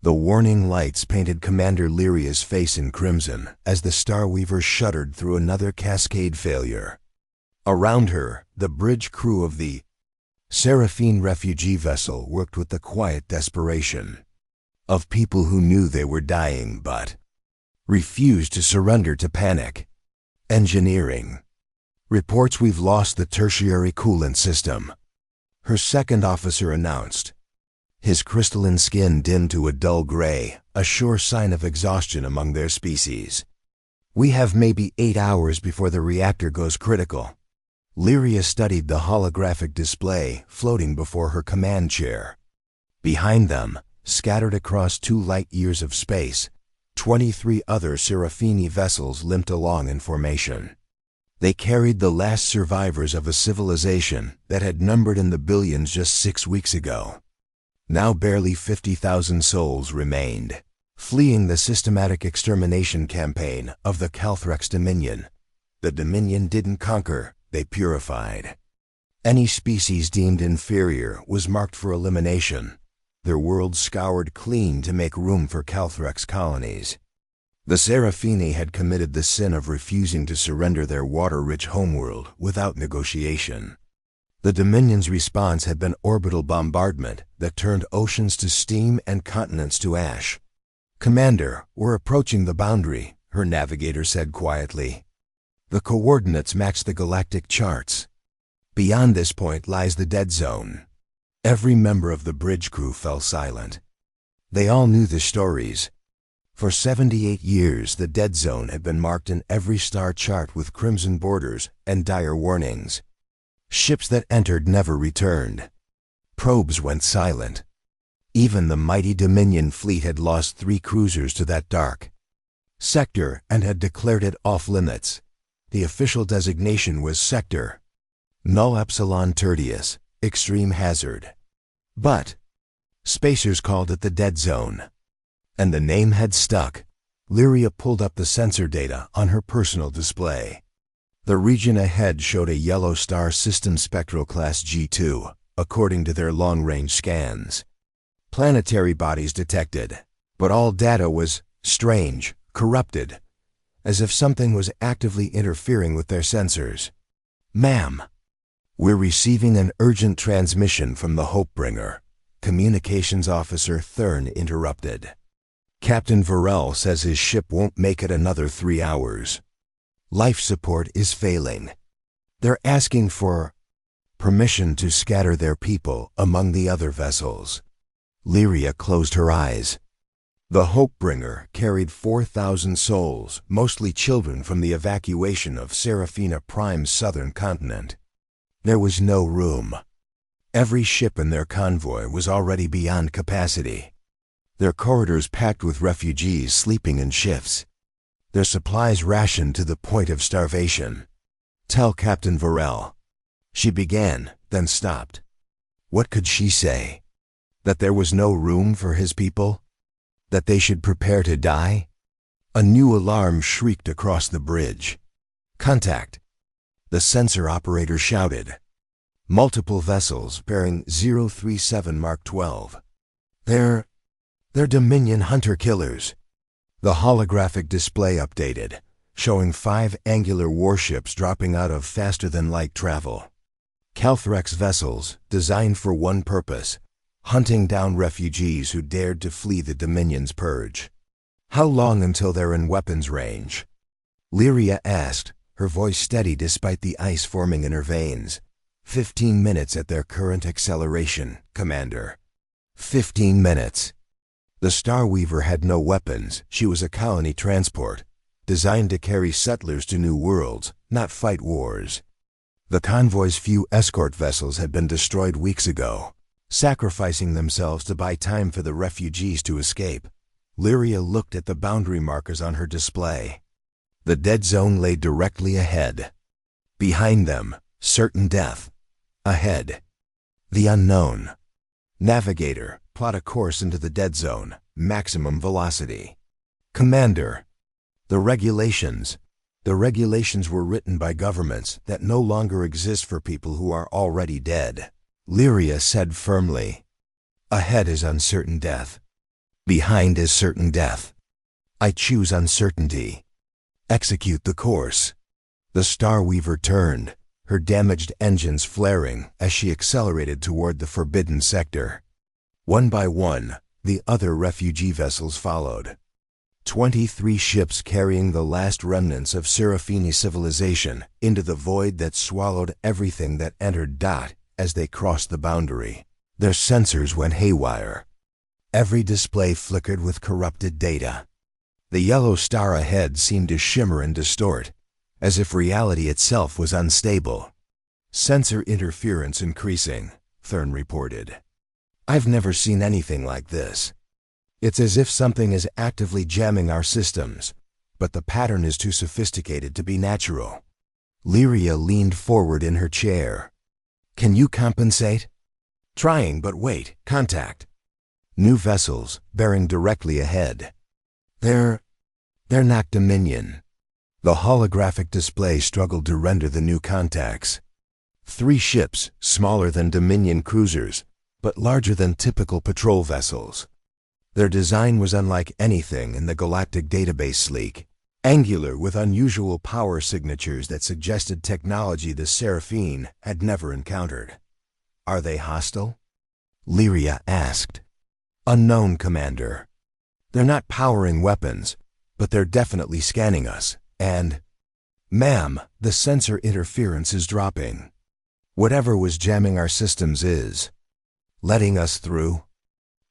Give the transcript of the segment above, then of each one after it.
The warning lights painted Commander Lyria's face in crimson as the Starweaver shuddered through another cascade failure. Around her, the bridge crew of the Seraphine refugee vessel worked with the quiet desperation of people who knew they were dying but refused to surrender to panic. Engineering. Reports we've lost the tertiary coolant system, her second officer announced. His crystalline skin dimmed to a dull gray, a sure sign of exhaustion among their species. We have maybe 8 hours before the reactor goes critical. Lyria studied the holographic display floating before her command chair. Behind them, scattered across 2 light years of space, 23 other Seraphini vessels limped along in formation. They carried the last survivors of a civilization that had numbered in the billions just 6 weeks ago. Now barely 50,000 souls remained, fleeing the systematic extermination campaign of the Calthrex Dominion. The Dominion didn't conquer, they purified. Any species deemed inferior was marked for elimination, their world scoured clean to make room for Calthrex colonies. The Seraphini had committed the sin of refusing to surrender their water-rich homeworld without negotiation. The Dominion's response had been orbital bombardment that turned oceans to steam and continents to ash. "Commander, we're approaching the boundary," her navigator said quietly. "The coordinates match the galactic charts. Beyond this point lies the dead zone." Every member of the bridge crew fell silent. They all knew the stories. For 78 years, the dead zone had been marked in every star chart with crimson borders and dire warnings. Ships that entered never returned. Probes went silent. Even the mighty Dominion fleet had lost 3 cruisers to that dark sector and had declared it off-limits. The official designation was Sector Null Epsilon Tertius, Extreme Hazard. But spacers called it the Dead Zone. And the name had stuck. Lyria pulled up the sensor data on her personal display. The region ahead showed a yellow star system spectral class G2, according to their long-range scans. Planetary bodies detected, but all data was strange, corrupted, as if something was actively interfering with their sensors. "Ma'am, we're receiving an urgent transmission from the Hopebringer," Communications Officer Thurn interrupted. "Captain Varel says his ship won't make it another 3 hours. Life support is failing. They're asking for permission to scatter their people among the other vessels." Lyria closed her eyes. The Hopebringer carried 4,000 souls, mostly children from the evacuation of Seraphina Prime's southern continent. There was no room. Every ship in their convoy was already beyond capacity. Their corridors packed with refugees sleeping in shifts. Their supplies rationed to the point of starvation. "Tell Captain Varel," she began, then stopped. What could she say? That there was no room for his people? That they should prepare to die? A new alarm shrieked across the bridge. "Contact!" The sensor operator shouted. "Multiple vessels bearing 037 Mark 12. They're Dominion hunter-killers." The holographic display updated, showing 5 angular warships dropping out of faster-than-light travel. Calthrex vessels, designed for one purpose: hunting down refugees who dared to flee the Dominion's purge. "How long until they're in weapons range?" Lyria asked, her voice steady despite the ice forming in her veins. 15 minutes at their current acceleration, Commander. 15 minutes. The Starweaver had no weapons. She was a colony transport, designed to carry settlers to new worlds, not fight wars. The convoy's few escort vessels had been destroyed weeks ago, sacrificing themselves to buy time for the refugees to escape. Lyria looked at the boundary markers on her display. The dead zone lay directly ahead. Behind them, certain death. Ahead, the unknown. "Navigator, plot a course into the dead zone, maximum velocity." "Commander, the regulations were written by governments that no longer exist for people who are already dead," Lyria said firmly. "Ahead is uncertain death. Behind is certain death. I choose uncertainty. Execute the course. The Starweaver turned, her damaged engines flaring as she accelerated toward the forbidden sector. One by one, the other refugee vessels followed. 23 ships carrying the last remnants of Seraphini civilization into the void that swallowed everything that entered. As they crossed the boundary, their sensors went haywire. Every display flickered with corrupted data. The yellow star ahead seemed to shimmer and distort, as if reality itself was unstable. Sensor interference increasing, Thurn reported. I've never seen anything like this. It's as if something is actively jamming our systems, but the pattern is too sophisticated to be natural. Lyria leaned forward in her chair. Can you compensate? Trying, but wait, contact. New vessels, bearing directly ahead. They're not Dominion. The holographic display struggled to render the new contacts. 3 ships, smaller than Dominion cruisers, but larger than typical patrol vessels. Their design was unlike anything in the galactic database, sleek, angular with unusual power signatures that suggested technology the Seraphine had never encountered. Are they hostile? Lyria asked. Unknown, Commander. They're not powering weapons, but they're definitely scanning us, and... Ma'am, the sensor interference is dropping. Whatever was jamming our systems is letting us through.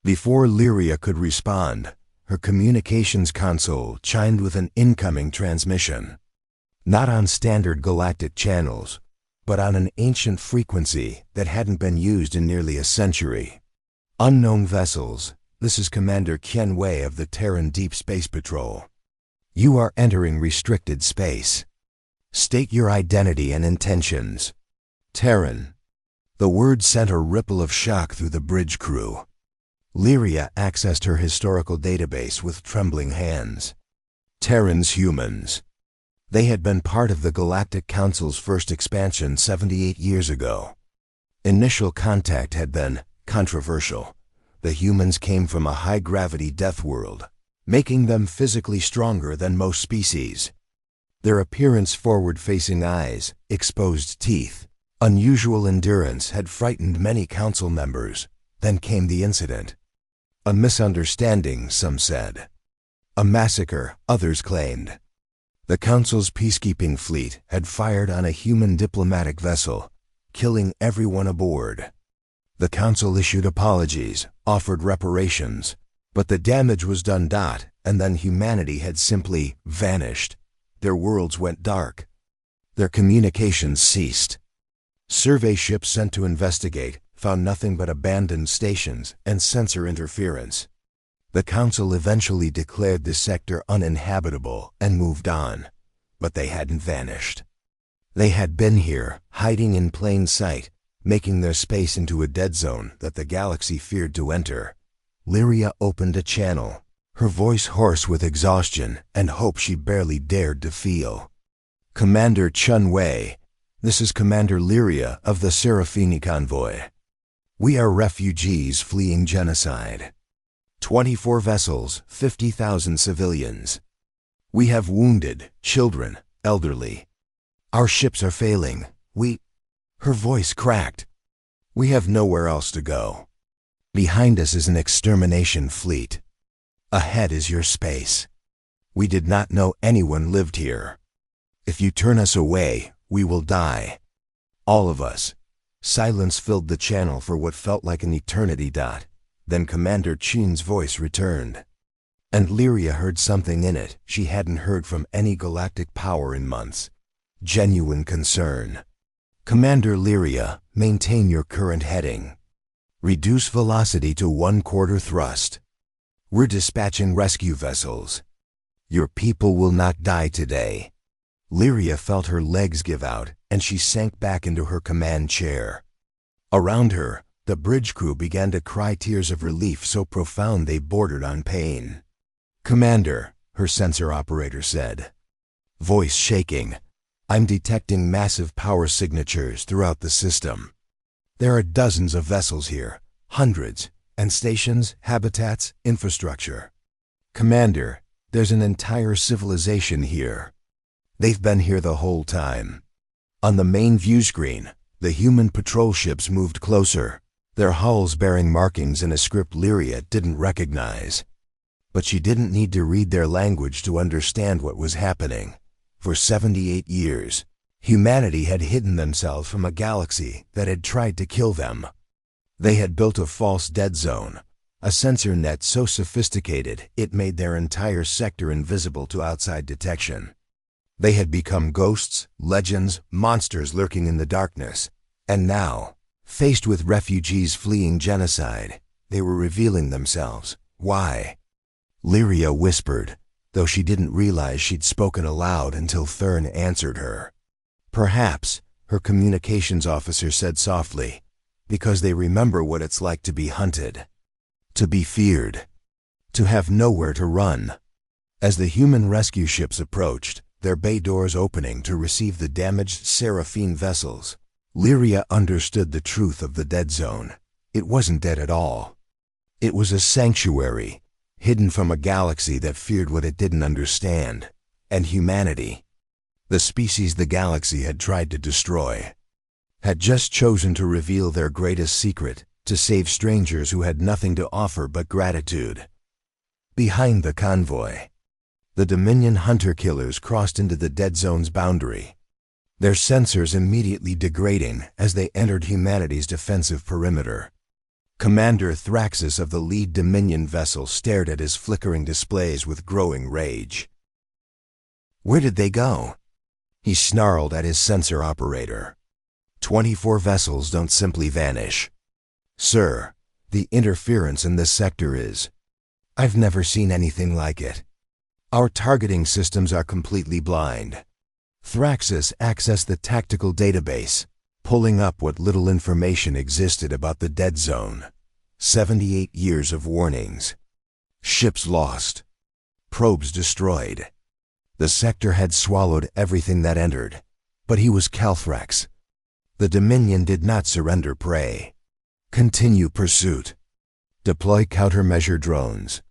Before Lyria could respond, her communications console chimed with an incoming transmission. Not on standard galactic channels, but on an ancient frequency that hadn't been used in nearly a century. Unknown vessels, this is Commander Qian Wei of the Terran Deep Space Patrol. You are entering restricted space. State your identity and intentions. Terran. The word sent a ripple of shock through the bridge crew. Lyria accessed her historical database with trembling hands. Terran's humans. They had been part of the Galactic Council's first expansion 78 years ago. Initial contact had been controversial. The humans came from a high-gravity death world, making them physically stronger than most species. Their appearance, forward-facing eyes, exposed teeth, unusual endurance had frightened many council members. Then came the incident. A misunderstanding, some said. A massacre, others claimed. The Council's peacekeeping fleet had fired on a human diplomatic vessel, killing everyone aboard. The Council issued apologies, offered reparations, but the damage was done. And then humanity had simply vanished. Their worlds went dark. Their communications ceased. Survey ships sent to investigate found nothing but abandoned stations and sensor interference. The Council eventually declared the sector uninhabitable and moved on, but they hadn't vanished. They had been here, hiding in plain sight, making their space into a dead zone that the galaxy feared to enter. Lyria opened a channel, her voice hoarse with exhaustion and hope she barely dared to feel. Commander Qian Wei, this is Commander Lyria of the Seraphini convoy. We are refugees fleeing genocide. 24 vessels, 50,000 civilians. We have wounded, children, elderly. Our ships are failing. Her voice cracked. We have nowhere else to go. Behind us is an extermination fleet. Ahead is your space. We did not know anyone lived here. If you turn us away, we will die. All of us. Silence filled the channel for what felt like an eternity. Then Commander Qian's voice returned. And Lyria heard something in it she hadn't heard from any galactic power in months. Genuine concern. Commander Lyria, maintain your current heading. Reduce velocity to 1/4 thrust. We're dispatching rescue vessels. Your people will not die today. Lyria felt her legs give out, and she sank back into her command chair. Around her, the bridge crew began to cry tears of relief so profound they bordered on pain. Commander, her sensor operator said. Voice shaking. I'm detecting massive power signatures throughout the system. There are dozens of vessels here, hundreds, And stations, habitats, infrastructure. Commander, there's an entire civilization here. They've been here the whole time. On the main view screen, the human patrol ships moved closer, their hulls bearing markings in a script Lyria didn't recognize. But she didn't need to read their language to understand what was happening. For 78 years, humanity had hidden themselves from a galaxy that had tried to kill them. They had built a false dead zone, a sensor net so sophisticated it made their entire sector invisible to outside detection. They had become ghosts, legends, monsters lurking in the darkness. And now, faced with refugees fleeing genocide, they were revealing themselves. Why? Lyria whispered, though she didn't realize she'd spoken aloud until Thurn answered her. Perhaps, her communications officer said softly, because they remember what it's like to be hunted, to be feared, to have nowhere to run. As the human rescue ships approached, their bay doors opening to receive the damaged Seraphine vessels, Lyria understood the truth of the dead zone. It wasn't dead at all. It was a sanctuary, hidden from a galaxy that feared what it didn't understand, and humanity, the species the galaxy had tried to destroy, had just chosen to reveal their greatest secret, to save strangers who had nothing to offer but gratitude. Behind the convoy, the Dominion hunter-killers crossed into the dead zone's boundary, their sensors immediately degrading as they entered humanity's defensive perimeter. Commander Thraxus of the lead Dominion vessel stared at his flickering displays with growing rage. Where did they go? He snarled at his sensor operator. 24 vessels don't simply vanish. Sir, the interference in this sector is... I've never seen anything like it. Our targeting systems are completely blind. Thraxus accessed the tactical database, pulling up what little information existed about the dead zone. 78 years of warnings. Ships lost. Probes destroyed. The sector had swallowed everything that entered, but he was Calthrax. The Dominion did not surrender prey. Continue pursuit. Deploy countermeasure drones.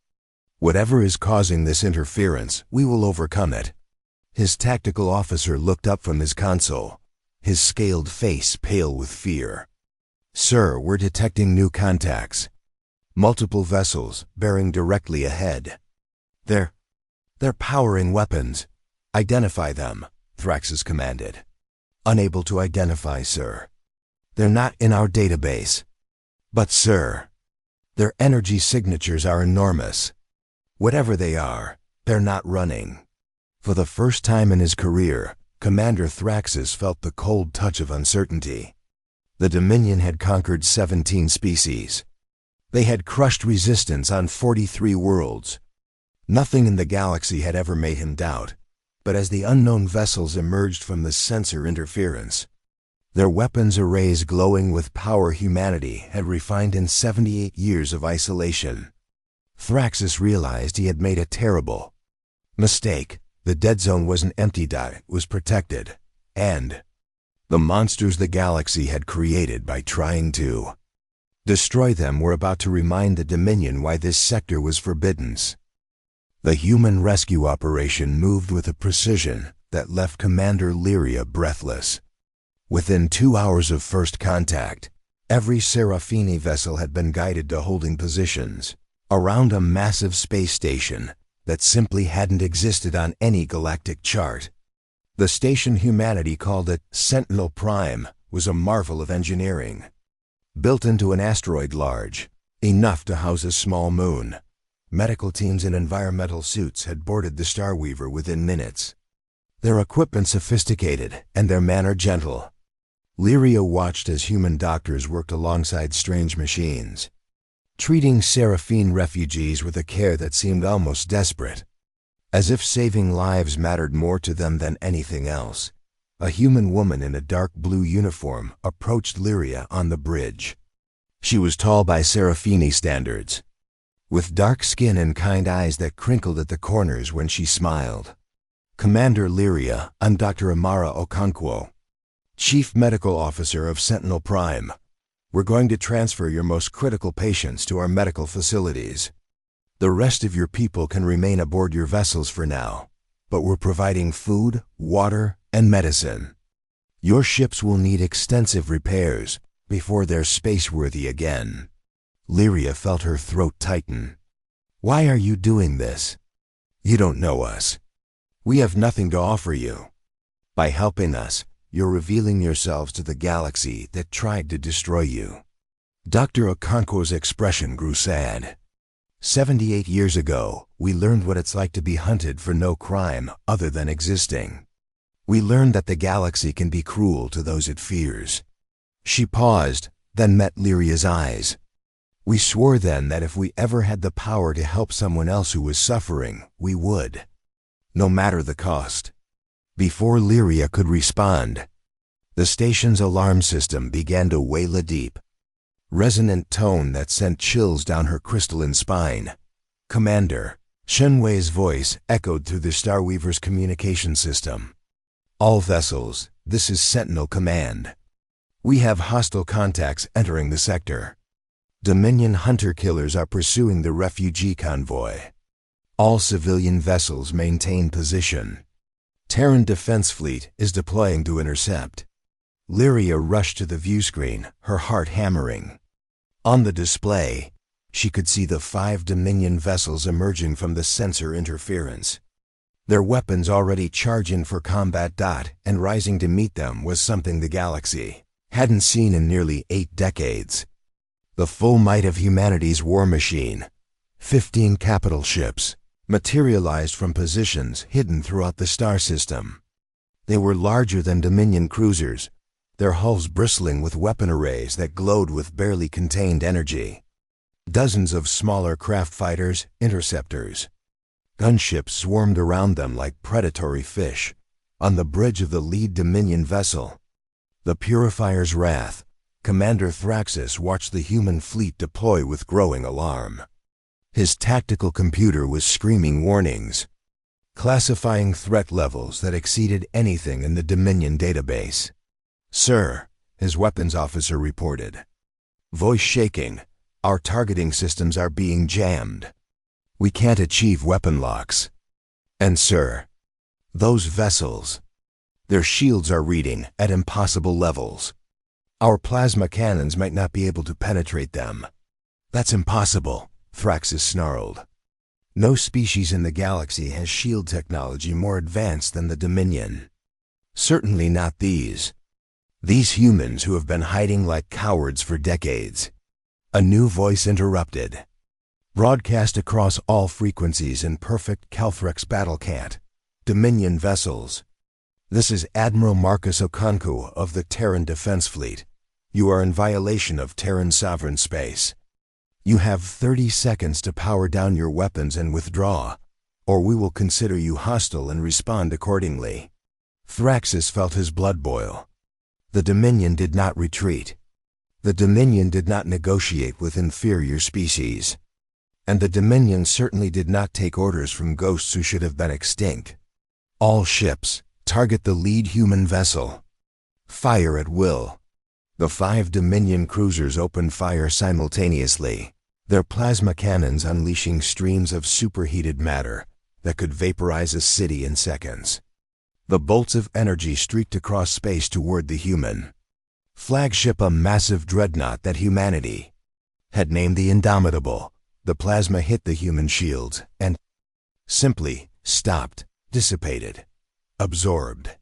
Whatever is causing this interference, we will overcome it. His tactical officer looked up from his console, his scaled face pale with fear. Sir, we're detecting new contacts. Multiple vessels bearing directly ahead. They're powering weapons. Identify them, Thraxus commanded. Unable to identify, sir. They're not in our database. But, sir, their energy signatures are enormous. Whatever they are, they're not running. For the first time in his career, Commander Thraxus felt the cold touch of uncertainty. The Dominion had conquered 17 species. They had crushed resistance on 43 worlds. Nothing in the galaxy had ever made him doubt, but as the unknown vessels emerged from the sensor interference, their weapons arrays glowing with power humanity had refined in 78 years of isolation, Thraxus realized he had made a terrible mistake. The dead zone wasn't empty, it was protected, and the monsters the galaxy had created by trying to destroy them were about to remind the Dominion why this sector was forbidden. The human rescue operation moved with a precision that left Commander Lyria breathless. Within 2 hours of first contact, every Seraphini vessel had been guided to holding positions around a massive space station that simply hadn't existed on any galactic chart. The station humanity called it Sentinel Prime was a marvel of engineering. Built into an asteroid large, enough to house a small moon, medical teams in environmental suits had boarded the Starweaver within minutes. Their equipment sophisticated and their manner gentle. Lyria watched as human doctors worked alongside strange machines, treating Seraphine refugees with a care that seemed almost desperate. As if saving lives mattered more to them than anything else, a human woman in a dark blue uniform approached Lyria on the bridge. She was tall by Seraphini standards, with dark skin and kind eyes that crinkled at the corners when she smiled. Commander Lyria, I'm Dr. Amara Okonkwo, Chief Medical Officer of Sentinel Prime. We're going to transfer your most critical patients to our medical facilities. The rest of your people can remain aboard your vessels for now, but we're providing food, water, and medicine. Your ships will need extensive repairs before they're space-worthy again. Lyria felt her throat tighten. Why are you doing this? You don't know us. We have nothing to offer you. By helping us, you're revealing yourselves to the galaxy that tried to destroy you. Dr. Okonkwo's expression grew sad. 78 years ago, we learned what it's like to be hunted for no crime other than existing. We learned that the galaxy can be cruel to those it fears. She paused, then met Lyria's eyes. We swore then that if we ever had the power to help someone else who was suffering, we would. No matter the cost. Before Lyria could respond, the station's alarm system began to wail a deep, resonant tone that sent chills down her crystalline spine. Commander, Shenwei's voice echoed through the Starweaver's communication system. All vessels, this is Sentinel Command. We have hostile contacts entering the sector. Dominion hunter-killers are pursuing the refugee convoy. All civilian vessels maintain position. Terran Defense Fleet is deploying to intercept. Lyria rushed to the view screen, her heart hammering. On the display, she could see the 5 Dominion vessels emerging from the sensor interference. Their weapons already charging for combat. And rising to meet them was something the galaxy hadn't seen in nearly 8 decades. The full might of humanity's war machine, 15 capital ships, materialized from positions hidden throughout the star system. They were larger than Dominion cruisers, their hulls bristling with weapon arrays that glowed with barely contained energy. Dozens of smaller craft fighters, interceptors. Gunships swarmed around them like predatory fish. On the bridge of the lead Dominion vessel, the Purifier's Wrath, Commander Thraxus watched the human fleet deploy with growing alarm. His tactical computer was screaming warnings, classifying threat levels that exceeded anything in the Dominion database. "Sir," his weapons officer reported, voice shaking, "our targeting systems are being jammed. We can't achieve weapon locks. And sir, those vessels, their shields are reading at impossible levels. Our plasma cannons might not be able to penetrate them." "That's impossible," Thraxus snarled. "No species in the galaxy has shield technology more advanced than the Dominion. Certainly not these. These humans who have been hiding like cowards for decades." A new voice interrupted. Broadcast across all frequencies in perfect Calthrex battle cant. "Dominion vessels. This is Admiral Marcus Okonkwo of the Terran Defense Fleet. You are in violation of Terran sovereign space. You have 30 seconds to power down your weapons and withdraw, or we will consider you hostile and respond accordingly." Thraxus felt his blood boil. The Dominion did not retreat. The Dominion did not negotiate with inferior species. And the Dominion certainly did not take orders from ghosts who should have been extinct. "All ships, target the lead human vessel. Fire at will." The 5 Dominion cruisers opened fire simultaneously, their plasma cannons unleashing streams of superheated matter that could vaporize a city in seconds. The bolts of energy streaked across space toward the human flagship, a massive dreadnought that humanity had named the Indomitable. The plasma hit the human shields and simply stopped, dissipated, absorbed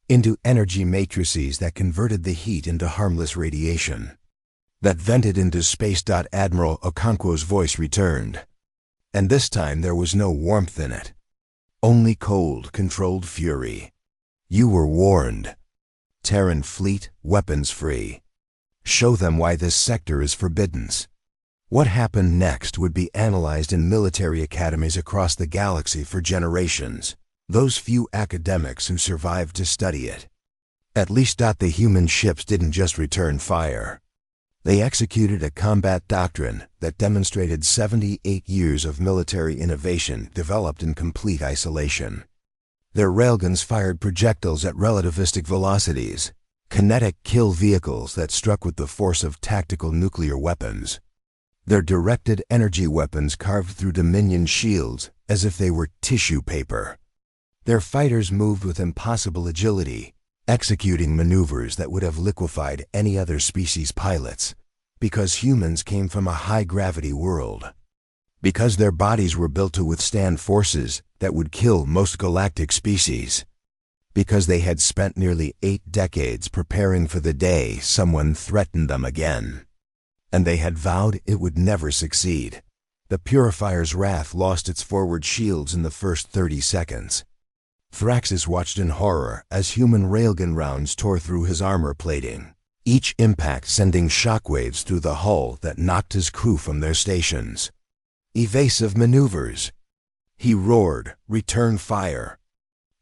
into energy matrices that converted the heat into harmless radiation that vented into space. Admiral Okonkwo's voice returned, and this time there was no warmth in it, only cold, controlled fury. "You were warned. Terran fleet, weapons free. Show them why this sector is forbidden." What happened next would be analyzed in military academies across the galaxy for generations, those few academics who survived to study it. At least the human ships didn't just return fire. They executed a combat doctrine that demonstrated 78 years of military innovation developed in complete isolation. Their railguns fired projectiles at relativistic velocities, Kinetic kill vehicles that struck with the force of tactical nuclear weapons. Their directed energy weapons carved through Dominion shields as if they were tissue paper. Their fighters moved with impossible agility, executing maneuvers that would have liquefied any other species' pilots, because humans came from a high-gravity world. Because their bodies were built to withstand forces that would kill most galactic species. Because they had spent nearly 8 decades preparing for the day someone threatened them again. And they had vowed it would never succeed. The Purifier's wrath lost its forward shields in the first 30 seconds. Thraxus watched in horror as human railgun rounds tore through his armor plating, each impact sending shockwaves through the hull that knocked his crew from their stations. Evasive maneuvers. He roared, "Return fire!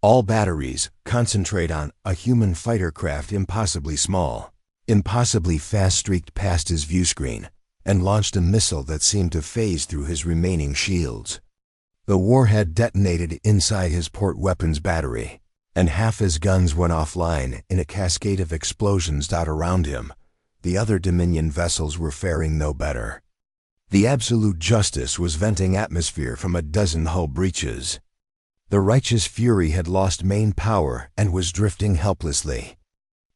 All batteries, concentrate on a human fighter craft impossibly small." Impossibly fast streaked past his viewscreen and launched a missile that seemed to phase through his remaining shields. The warhead detonated inside his port weapons battery, and half his guns went offline in a cascade of explosions around him. The other Dominion vessels were faring no better. The Absolute Justice was venting atmosphere from a dozen hull breaches. The Righteous Fury had lost main power and was drifting helplessly.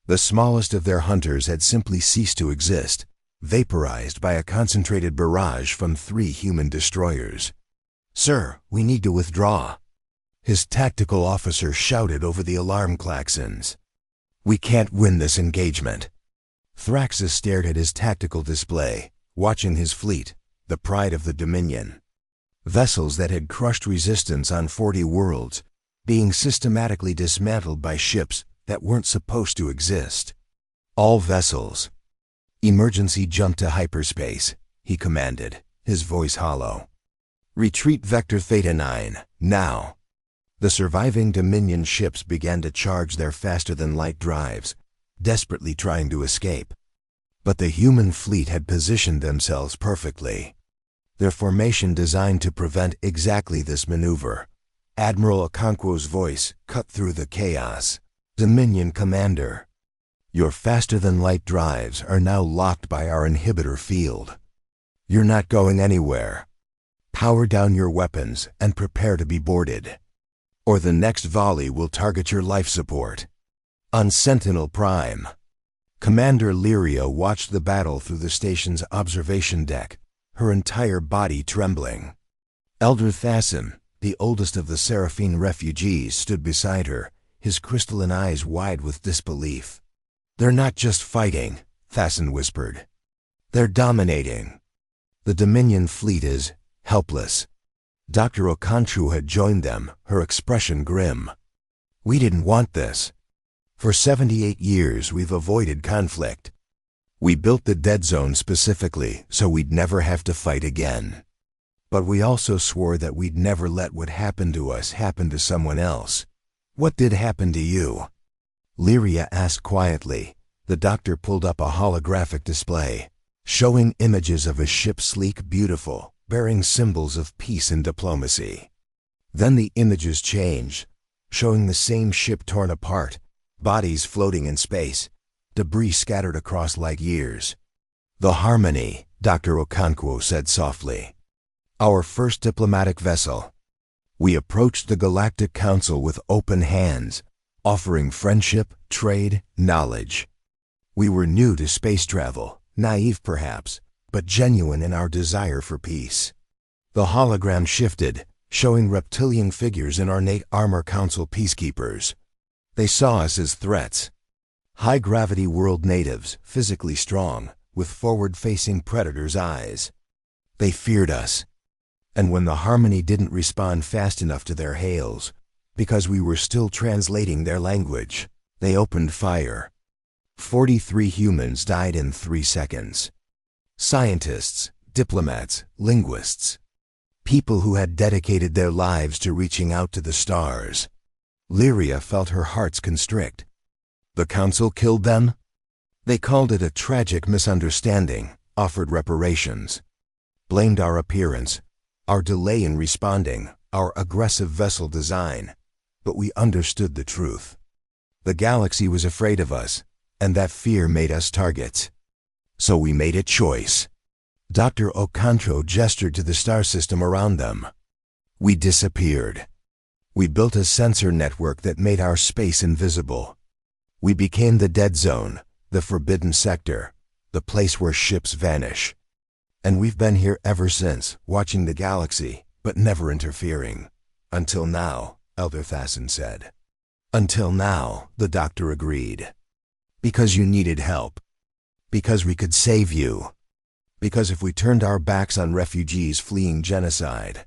The smallest of their hunters had simply ceased to exist, vaporized by a concentrated barrage from 3 human destroyers. "Sir, we need to withdraw," his tactical officer shouted over the alarm klaxons. "We can't win this engagement." Thraxus stared at his tactical display, watching his fleet, the pride of the Dominion. Vessels that had crushed resistance on 40 worlds, being systematically dismantled by ships that weren't supposed to exist. "All vessels, emergency jump to hyperspace," he commanded, his voice hollow. "Retreat Vector Theta 9, now." The surviving Dominion ships began to charge their faster-than-light drives, desperately trying to escape. But the human fleet had positioned themselves perfectly. Their formation designed to prevent exactly this maneuver. Admiral Okonkwo's voice cut through the chaos. "Dominion Commander, your faster-than-light drives are now locked by our inhibitor field. You're not going anywhere. Power down your weapons and prepare to be boarded, or the next volley will target your life support." On Sentinel Prime, Commander Lyria watched the battle through the station's observation deck, her entire body trembling. Elder Thassin, the oldest of the Seraphine refugees, stood beside her, his crystalline eyes wide with disbelief. "They're not just fighting," Thassin whispered. "They're dominating. The Dominion fleet is helpless." Dr. Okonkwo had joined them, her expression grim. "We didn't want this. For 78 years we've avoided conflict. We built the dead zone specifically so we'd never have to fight again. But we also swore that we'd never let what happened to us happen to someone else." "What did happen to you?" Lyria asked quietly. The doctor pulled up a holographic display, showing images of a ship sleek, beautiful, bearing symbols of peace and diplomacy. Then the images changed, showing the same ship torn apart, bodies floating in space, debris scattered across light years. "The Harmony," Dr. Okonkwo said softly. "Our first diplomatic vessel. We approached the Galactic Council with open hands, offering friendship, trade, knowledge. We were new to space travel, naive perhaps, but genuine in our desire for peace." The hologram shifted, showing reptilian figures in ornate armor council peacekeepers. They saw us as threats. High-gravity world natives, physically strong, with forward-facing predators' eyes. They feared us. And when the Harmony didn't respond fast enough to their hails, because we were still translating their language, they opened fire. 43 humans died in 3 seconds. Scientists, diplomats, linguists. People who had dedicated their lives to reaching out to the stars. Lyria felt her heart constrict. The Council killed them? They called it a tragic misunderstanding, offered reparations. Blamed our appearance, our delay in responding, our aggressive vessel design. But we understood the truth. The galaxy was afraid of us, and that fear made us targets. So we made a choice. Dr. Okontro gestured to the star system around them. We disappeared. We built a sensor network that made our space invisible. We became the dead zone, the forbidden sector, the place where ships vanish. And we've been here ever since, watching the galaxy, but never interfering. Until now, Elder Thassin said. Until now, the doctor agreed. Because you needed help. Because we could save you. Because if we turned our backs on refugees fleeing genocide,